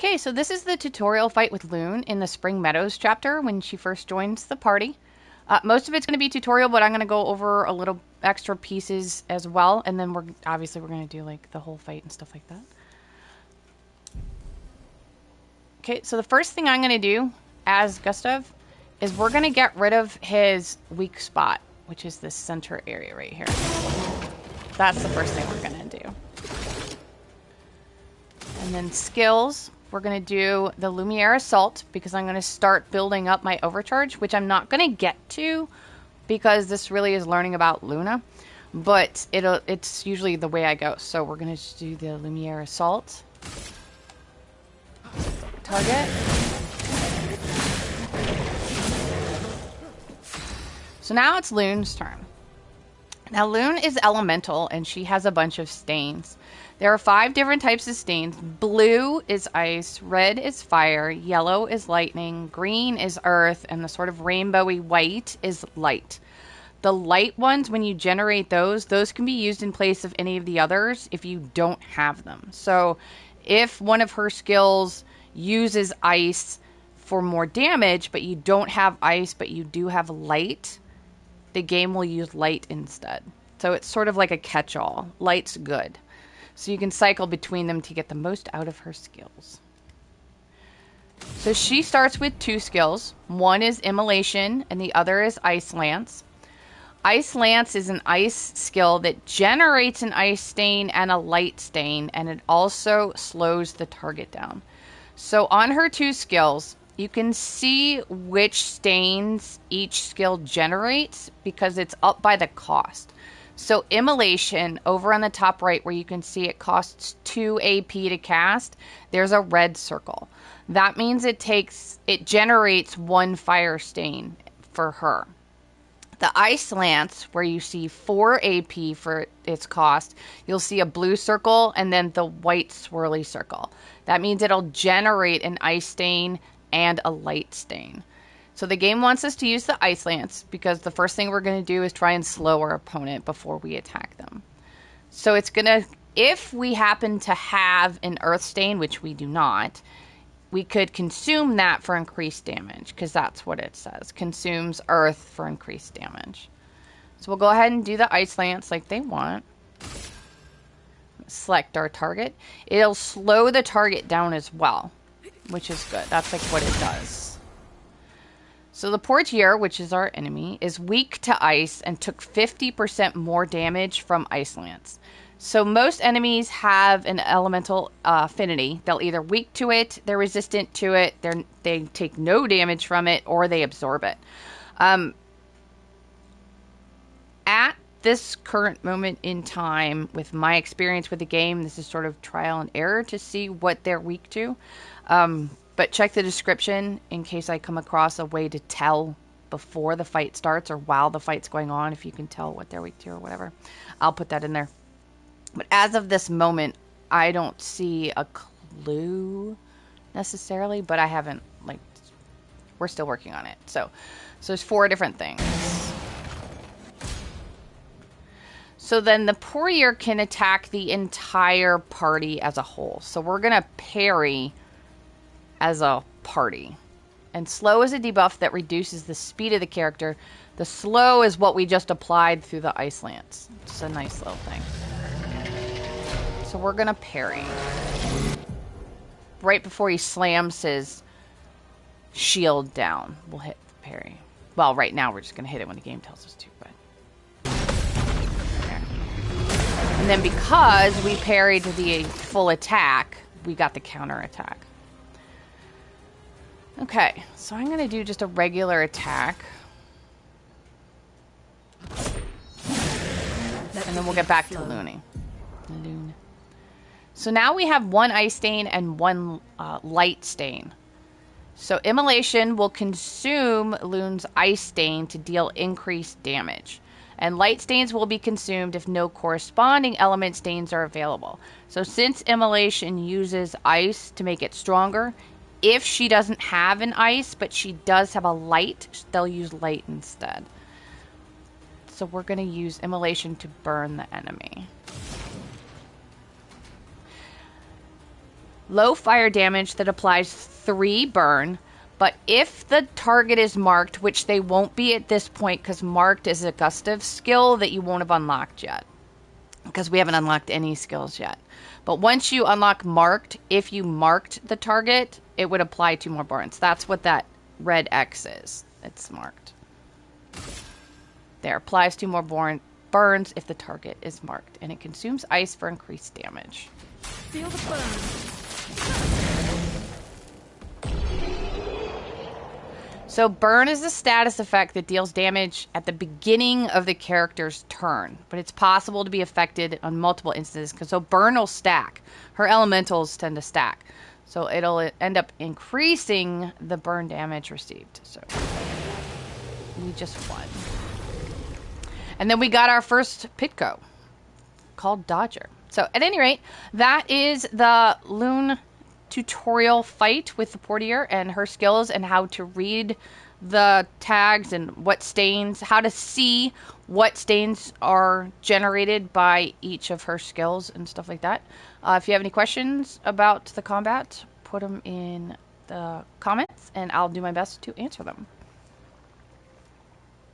Okay, so this is the tutorial fight with Lune in the Spring Meadows chapter when she first joins the party. Most of it's going to be tutorial, but I'm going to go over a little extra pieces as well, and then we're going to do like the whole fight and stuff like that. Okay, so the first thing I'm going to do as Gustav is we're going to get rid of his weak spot, which is this center area right here. That's the first thing we're going to do. And then skills, we're going to do the Lumiere Assault because I'm going to start building up my overcharge, which I'm not going to get to because this really is learning about Luna, but it's usually the way I go. So we're going to do the Lumiere Assault. Target. So now it's Lune's turn. Now Lune is elemental and she has a bunch of stains. There are 5 different types of stains. Blue is ice, red is fire, yellow is lightning, green is earth, and the sort of rainbowy white is light. The light ones, when you generate those can be used in place of any of the others if you don't have them. So if one of her skills uses ice for more damage, but you don't have ice, but you do have light, the game will use light instead. So it's sort of like a catch-all. Light's good. So you can cycle between them to get the most out of her skills. So she starts with 2 skills. One is Immolation and the other is Ice Lance. Ice Lance is an ice skill that generates an ice stain and a light stain, and it also slows the target down. So on her 2 skills, you can see which stains each skill generates because it's up by the cost. So Immolation, over on the top right where you can see it costs 2 AP to cast, there's a red circle. That means it generates 1 fire stain for her. The Ice Lance, where you see 4 AP for its cost, you'll see a blue circle and then the white swirly circle. That means it'll generate an ice stain and a light stain. So the game wants us to use the Ice Lance because the first thing we're going to do is try and slow our opponent before we attack them. So it's going to, if we happen to have an Earth Stain, which we do not, we could consume that for increased damage because that's what it says. Consumes Earth for increased damage. So we'll go ahead and do the Ice Lance like they want. Select our target. It'll slow the target down as well, which is good. That's like what it does. So the Portier, which is our enemy, is weak to ice and took 50% more damage from Ice Lance. So most enemies have an elemental affinity. They'll either weak to it, they're resistant to it, they take no damage from it, or they absorb it. At this current moment in time, with my experience with the game, this is sort of trial and error to see what they're weak to. But check the description in case I come across a way to tell before the fight starts or while the fight's going on, if you can tell what they're weak to or whatever. I'll put that in there. But as of this moment, I don't see a clue necessarily, but I haven't, we're still working on it. So there's 4 different things. So then the Portier can attack the entire party as a whole. So we're going to parry as a party. And slow is a debuff that reduces the speed of the character. The slow is what we just applied through the Ice Lance. It's a nice little thing. So we're going to parry. Right before he slams his shield down, we'll hit the parry. Well, right now we're just going to hit it when the game tells us to. But there. And then because we parried the full attack, we got the counter attack. Okay, so I'm going to do just a regular attack. And then we'll get back to Lune. So now we have 1 ice stain and 1 light stain. So Immolation will consume Lune's ice stain to deal increased damage. And light stains will be consumed if no corresponding element stains are available. So since Immolation uses ice to make it stronger, if she doesn't have an ice, but she does have a light, they'll use light instead. So we're going to use Immolation to burn the enemy. Low fire damage that applies 3 burn, but if the target is marked, which they won't be at this point because marked is a gustive skill that you won't have unlocked yet, because we haven't unlocked any skills yet. But once you unlock marked, if you marked the target, it would apply 2 more burns. That's what that red X is. It's marked. There, applies 2 more burns if the target is marked, and it consumes ice for increased damage. Feel the burn. So burn is a status effect that deals damage at the beginning of the character's turn, but it's possible to be affected on multiple instances. So burn will stack. Her elementals tend to stack. So it'll end up increasing the burn damage received. So we just won. And then we got our first Pitco called Dodger. So at any rate, that is the Lune tutorial fight with the Portier and her skills and how to read the tags and what stains, how to see what stains are generated by each of her skills and stuff like that. If you have any questions about the combat, put them in the comments and I'll do my best to answer them.